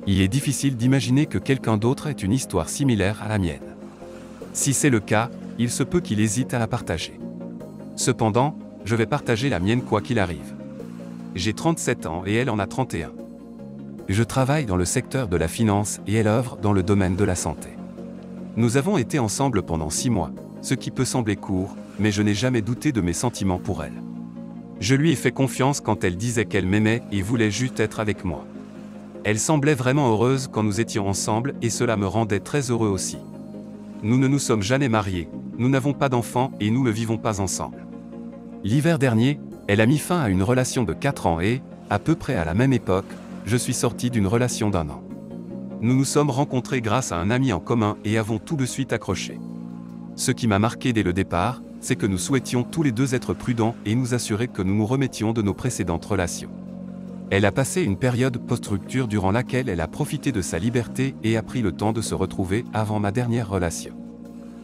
Il est difficile d'imaginer que quelqu'un d'autre ait une histoire similaire à la mienne. Si c'est le cas, il se peut qu'il hésite à la partager. Cependant, je vais partager la mienne quoi qu'il arrive. J'ai 37 ans et elle en a 31. Je travaille dans le secteur de la finance et elle œuvre dans le domaine de la santé. Nous avons été ensemble pendant 6 mois, ce qui peut sembler court, mais je n'ai jamais douté de mes sentiments pour elle. Je lui ai fait confiance quand elle disait qu'elle m'aimait et voulait juste être avec moi. Elle semblait vraiment heureuse quand nous étions ensemble et cela me rendait très heureux aussi. Nous ne nous sommes jamais mariés, nous n'avons pas d'enfants et nous ne vivons pas ensemble. L'hiver dernier, elle a mis fin à une relation de 4 ans et, à peu près à la même époque, je suis sorti d'une relation d'1 an. Nous nous sommes rencontrés grâce à un ami en commun et avons tout de suite accroché. Ce qui m'a marqué dès le départ, c'est que nous souhaitions tous les deux être prudents et nous assurer que nous nous remettions de nos précédentes relations. Elle a passé une période post-rupture durant laquelle elle a profité de sa liberté et a pris le temps de se retrouver avant ma dernière relation.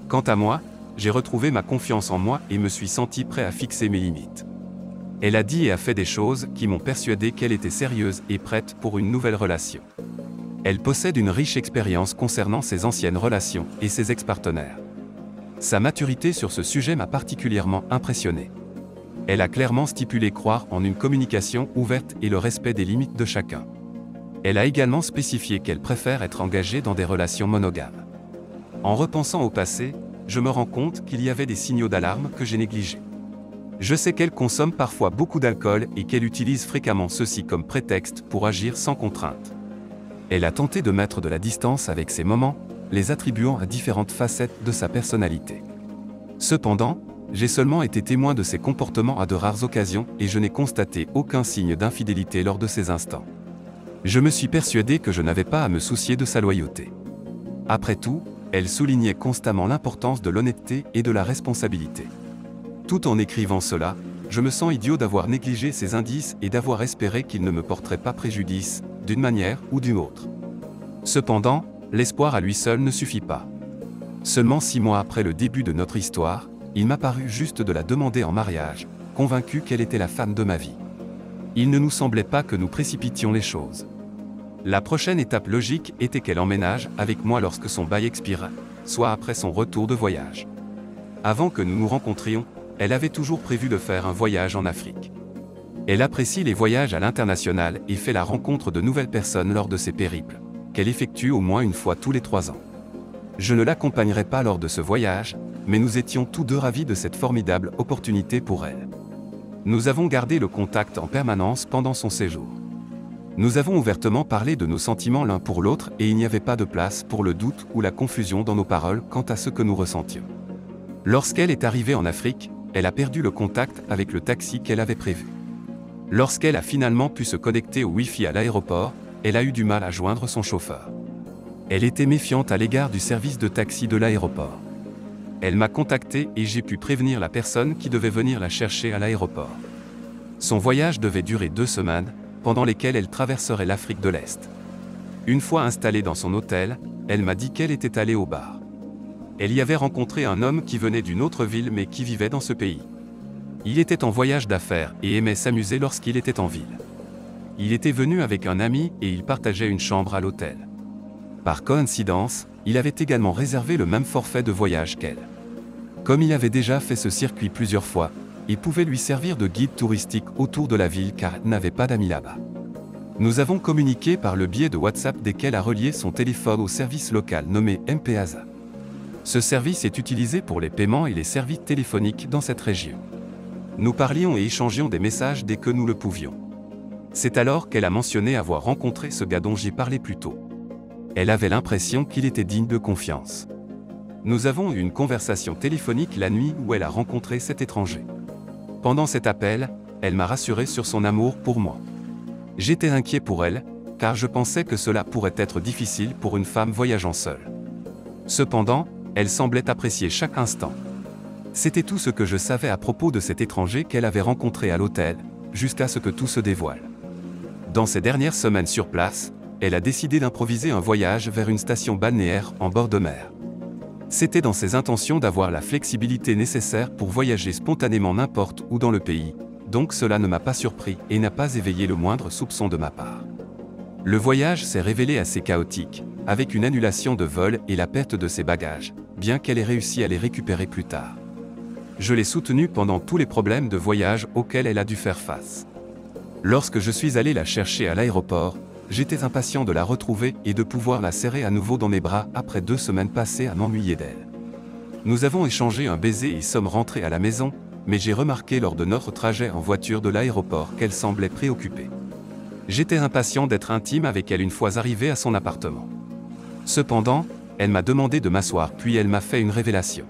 Quant à moi, j'ai retrouvé ma confiance en moi et me suis senti prêt à fixer mes limites. Elle a dit et a fait des choses qui m'ont persuadé qu'elle était sérieuse et prête pour une nouvelle relation. Elle possède une riche expérience concernant ses anciennes relations et ses ex-partenaires. Sa maturité sur ce sujet m'a particulièrement impressionné. Elle a clairement stipulé croire en une communication ouverte et le respect des limites de chacun. Elle a également spécifié qu'elle préfère être engagée dans des relations monogames. En repensant au passé, je me rends compte qu'il y avait des signaux d'alarme que j'ai négligés. Je sais qu'elle consomme parfois beaucoup d'alcool et qu'elle utilise fréquemment ceci comme prétexte pour agir sans contrainte. Elle a tenté de mettre de la distance avec ces moments, les attribuant à différentes facettes de sa personnalité. Cependant, j'ai seulement été témoin de ses comportements à de rares occasions et je n'ai constaté aucun signe d'infidélité lors de ces instants. Je me suis persuadé que je n'avais pas à me soucier de sa loyauté. Après tout, elle soulignait constamment l'importance de l'honnêteté et de la responsabilité. Tout en écrivant cela, je me sens idiot d'avoir négligé ces indices et d'avoir espéré qu'ils ne me porteraient pas préjudice, d'une manière ou d'une autre. Cependant, l'espoir à lui seul ne suffit pas. Seulement 6 mois après le début de notre histoire, il m'a paru juste de la demander en mariage, convaincu qu'elle était la femme de ma vie. Il ne nous semblait pas que nous précipitions les choses. La prochaine étape logique était qu'elle emménage avec moi lorsque son bail expira, soit après son retour de voyage. Avant que nous nous rencontrions, elle avait toujours prévu de faire un voyage en Afrique. Elle apprécie les voyages à l'international et fait la rencontre de nouvelles personnes lors de ses périples, qu'elle effectue au moins une fois tous les 3 ans. Je ne l'accompagnerai pas lors de ce voyage, mais nous étions tous deux ravis de cette formidable opportunité pour elle. Nous avons gardé le contact en permanence pendant son séjour. Nous avons ouvertement parlé de nos sentiments l'un pour l'autre et il n'y avait pas de place pour le doute ou la confusion dans nos paroles quant à ce que nous ressentions. Lorsqu'elle est arrivée en Afrique, elle a perdu le contact avec le taxi qu'elle avait prévu. Lorsqu'elle a finalement pu se connecter au Wi-Fi à l'aéroport, elle a eu du mal à joindre son chauffeur. Elle était méfiante à l'égard du service de taxi de l'aéroport. Elle m'a contacté et j'ai pu prévenir la personne qui devait venir la chercher à l'aéroport. Son voyage devait durer 2 semaines, pendant lesquelles elle traverserait l'Afrique de l'Est. Une fois installée dans son hôtel, elle m'a dit qu'elle était allée au bar. Elle y avait rencontré un homme qui venait d'une autre ville mais qui vivait dans ce pays. Il était en voyage d'affaires et aimait s'amuser lorsqu'il était en ville. Il était venu avec un ami et il partageait une chambre à l'hôtel. Par coïncidence, il avait également réservé le même forfait de voyage qu'elle. Comme il avait déjà fait ce circuit plusieurs fois, il pouvait lui servir de guide touristique autour de la ville car elle n'avait pas d'amis là-bas. Nous avons communiqué par le biais de WhatsApp dès qu'elle a relié son téléphone au service local nommé M-Pesa. Ce service est utilisé pour les paiements et les services téléphoniques dans cette région. Nous parlions et échangions des messages dès que nous le pouvions. C'est alors qu'elle a mentionné avoir rencontré ce gars dont j'ai parlé plus tôt. Elle avait l'impression qu'il était digne de confiance. Nous avons eu une conversation téléphonique la nuit où elle a rencontré cet étranger. Pendant cet appel, elle m'a rassuré sur son amour pour moi. J'étais inquiet pour elle, car je pensais que cela pourrait être difficile pour une femme voyageant seule. Cependant, elle semblait apprécier chaque instant. C'était tout ce que je savais à propos de cet étranger qu'elle avait rencontré à l'hôtel, jusqu'à ce que tout se dévoile. Dans ces dernières semaines sur place, elle a décidé d'improviser un voyage vers une station balnéaire en bord de mer. C'était dans ses intentions d'avoir la flexibilité nécessaire pour voyager spontanément n'importe où dans le pays, donc cela ne m'a pas surpris et n'a pas éveillé le moindre soupçon de ma part. Le voyage s'est révélé assez chaotique, avec une annulation de vol et la perte de ses bagages, bien qu'elle ait réussi à les récupérer plus tard. Je l'ai soutenue pendant tous les problèmes de voyage auxquels elle a dû faire face. Lorsque je suis allé la chercher à l'aéroport, j'étais impatient de la retrouver et de pouvoir la serrer à nouveau dans mes bras après 2 semaines passées à m'ennuyer d'elle. Nous avons échangé un baiser et sommes rentrés à la maison, mais j'ai remarqué lors de notre trajet en voiture de l'aéroport qu'elle semblait préoccupée. J'étais impatient d'être intime avec elle une fois arrivé à son appartement. Cependant, elle m'a demandé de m'asseoir puis elle m'a fait une révélation.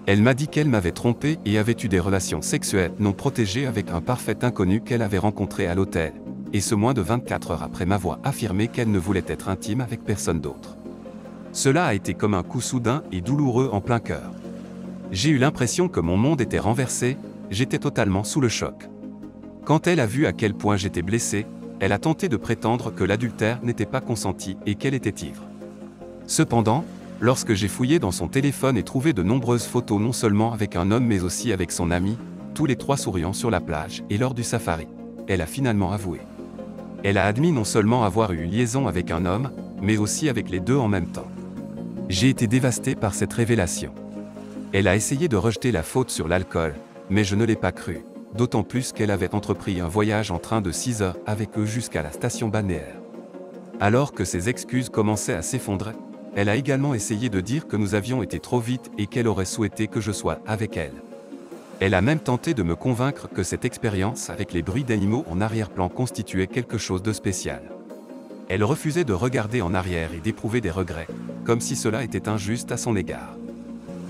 Elle m'a dit qu'elle m'avait trompé et avait eu des relations sexuelles non protégées avec un parfait inconnu qu'elle avait rencontré à l'hôtel, et ce moins de 24 heures après m'avoir affirmé qu'elle ne voulait être intime avec personne d'autre. Cela a été comme un coup soudain et douloureux en plein cœur. J'ai eu l'impression que mon monde était renversé, j'étais totalement sous le choc. Quand elle a vu à quel point j'étais blessé, elle a tenté de prétendre que l'adultère n'était pas consenti et qu'elle était ivre. Cependant, lorsque j'ai fouillé dans son téléphone et trouvé de nombreuses photos non seulement avec un homme mais aussi avec son ami, tous les 3 souriant sur la plage et lors du safari, elle a finalement avoué. Elle a admis non seulement avoir eu une liaison avec un homme, mais aussi avec les 2 en même temps. J'ai été dévasté par cette révélation. Elle a essayé de rejeter la faute sur l'alcool, mais je ne l'ai pas cru, d'autant plus qu'elle avait entrepris un voyage en train de 6 heures avec eux jusqu'à la station balnéaire. Alors que ses excuses commençaient à s'effondrer, elle a également essayé de dire que nous avions été trop vite et qu'elle aurait souhaité que je sois avec elle. Elle a même tenté de me convaincre que cette expérience avec les bruits d'animaux en arrière-plan constituait quelque chose de spécial. Elle refusait de regarder en arrière et d'éprouver des regrets, comme si cela était injuste à son égard.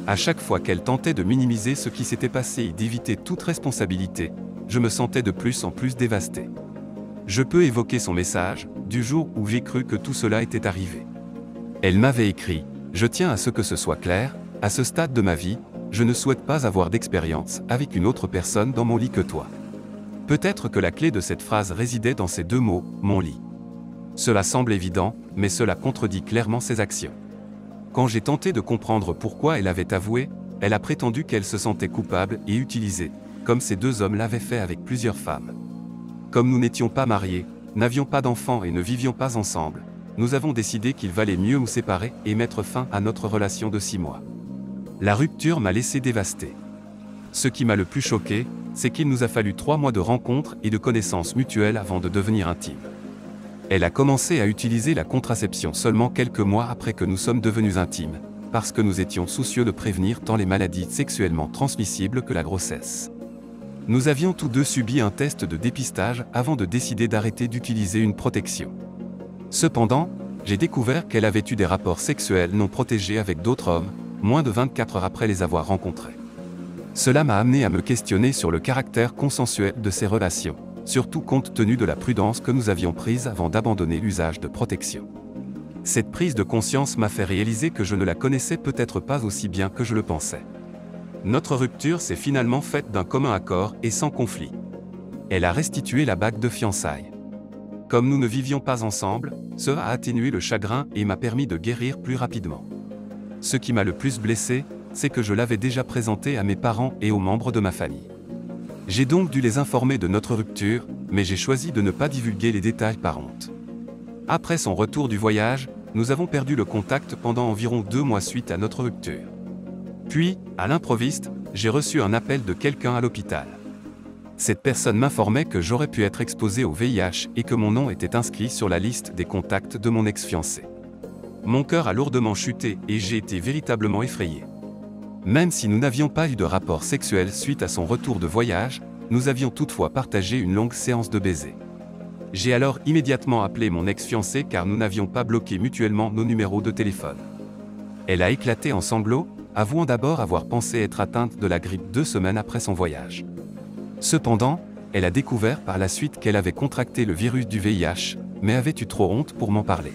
À chaque fois qu'elle tentait de minimiser ce qui s'était passé et d'éviter toute responsabilité, je me sentais de plus en plus dévasté. Je peux évoquer son message, du jour où j'ai cru que tout cela était arrivé. Elle m'avait écrit « Je tiens à ce que ce soit clair, à ce stade de ma vie, je ne souhaite pas avoir d'expérience avec une autre personne dans mon lit que toi. » Peut-être que la clé de cette phrase résidait dans ces 2 mots, « mon lit ». Cela semble évident, mais cela contredit clairement ses actions. Quand j'ai tenté de comprendre pourquoi elle avait avoué, elle a prétendu qu'elle se sentait coupable et utilisée, comme ces 2 hommes l'avaient fait avec plusieurs femmes. Comme nous n'étions pas mariés, n'avions pas d'enfants et ne vivions pas ensemble, nous avons décidé qu'il valait mieux nous séparer et mettre fin à notre relation de 6 mois. La rupture m'a laissé dévasté. Ce qui m'a le plus choqué, c'est qu'il nous a fallu 3 mois de rencontres et de connaissances mutuelles avant de devenir intimes. Elle a commencé à utiliser la contraception seulement quelques mois après que nous sommes devenus intimes, parce que nous étions soucieux de prévenir tant les maladies sexuellement transmissibles que la grossesse. Nous avions tous 2 subi un test de dépistage avant de décider d'arrêter d'utiliser une protection. Cependant, j'ai découvert qu'elle avait eu des rapports sexuels non protégés avec d'autres hommes, moins de 24 heures après les avoir rencontrés. Cela m'a amené à me questionner sur le caractère consensuel de ces relations, surtout compte tenu de la prudence que nous avions prise avant d'abandonner l'usage de protection. Cette prise de conscience m'a fait réaliser que je ne la connaissais peut-être pas aussi bien que je le pensais. Notre rupture s'est finalement faite d'un commun accord et sans conflit. Elle a restitué la bague de fiançailles. Comme nous ne vivions pas ensemble, cela a atténué le chagrin et m'a permis de guérir plus rapidement. Ce qui m'a le plus blessé, c'est que je l'avais déjà présenté à mes parents et aux membres de ma famille. J'ai donc dû les informer de notre rupture, mais j'ai choisi de ne pas divulguer les détails par honte. Après son retour du voyage, nous avons perdu le contact pendant environ 2 mois suite à notre rupture. Puis, à l'improviste, j'ai reçu un appel de quelqu'un à l'hôpital. Cette personne m'informait que j'aurais pu être exposé au VIH et que mon nom était inscrit sur la liste des contacts de mon ex-fiancé. Mon cœur a lourdement chuté et j'ai été véritablement effrayé. Même si nous n'avions pas eu de rapport sexuel suite à son retour de voyage, nous avions toutefois partagé une longue séance de baisers. J'ai alors immédiatement appelé mon ex-fiancé car nous n'avions pas bloqué mutuellement nos numéros de téléphone. Elle a éclaté en sanglots, avouant d'abord avoir pensé être atteinte de la grippe 2 semaines après son voyage. Cependant, elle a découvert par la suite qu'elle avait contracté le virus du VIH, mais avait eu trop honte pour m'en parler.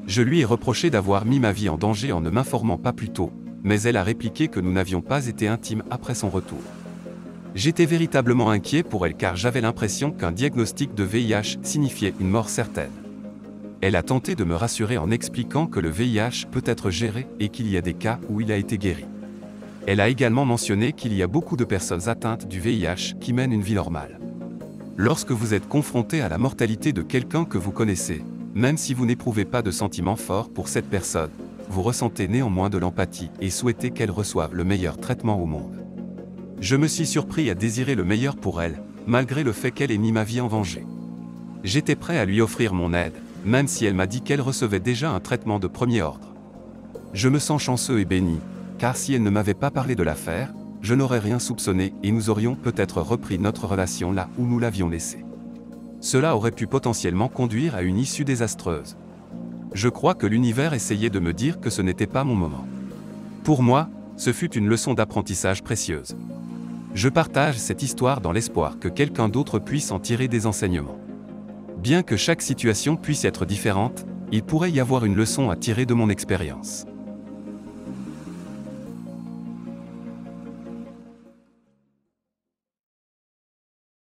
Je lui ai reproché d'avoir mis ma vie en danger en ne m'informant pas plus tôt, mais elle a répliqué que nous n'avions pas été intimes après son retour. J'étais véritablement inquiet pour elle car j'avais l'impression qu'un diagnostic de VIH signifiait une mort certaine. Elle a tenté de me rassurer en expliquant que le VIH peut être géré et qu'il y a des cas où il a été guéri. Elle a également mentionné qu'il y a beaucoup de personnes atteintes du VIH qui mènent une vie normale. Lorsque vous êtes confronté à la mortalité de quelqu'un que vous connaissez, Même si vous n'éprouvez pas de sentiments forts pour cette personne, vous ressentez néanmoins de l'empathie et souhaitez qu'elle reçoive le meilleur traitement au monde. Je me suis surpris à désirer le meilleur pour elle, malgré le fait qu'elle ait mis ma vie en danger. J'étais prêt à lui offrir mon aide, même si elle m'a dit qu'elle recevait déjà un traitement de premier ordre. Je me sens chanceux et béni, car si elle ne m'avait pas parlé de l'affaire, je n'aurais rien soupçonné et nous aurions peut-être repris notre relation là où nous l'avions laissée. Cela aurait pu potentiellement conduire à une issue désastreuse. Je crois que l'univers essayait de me dire que ce n'était pas mon moment. Pour moi, ce fut une leçon d'apprentissage précieuse. Je partage cette histoire dans l'espoir que quelqu'un d'autre puisse en tirer des enseignements. Bien que chaque situation puisse être différente, il pourrait y avoir une leçon à tirer de mon expérience.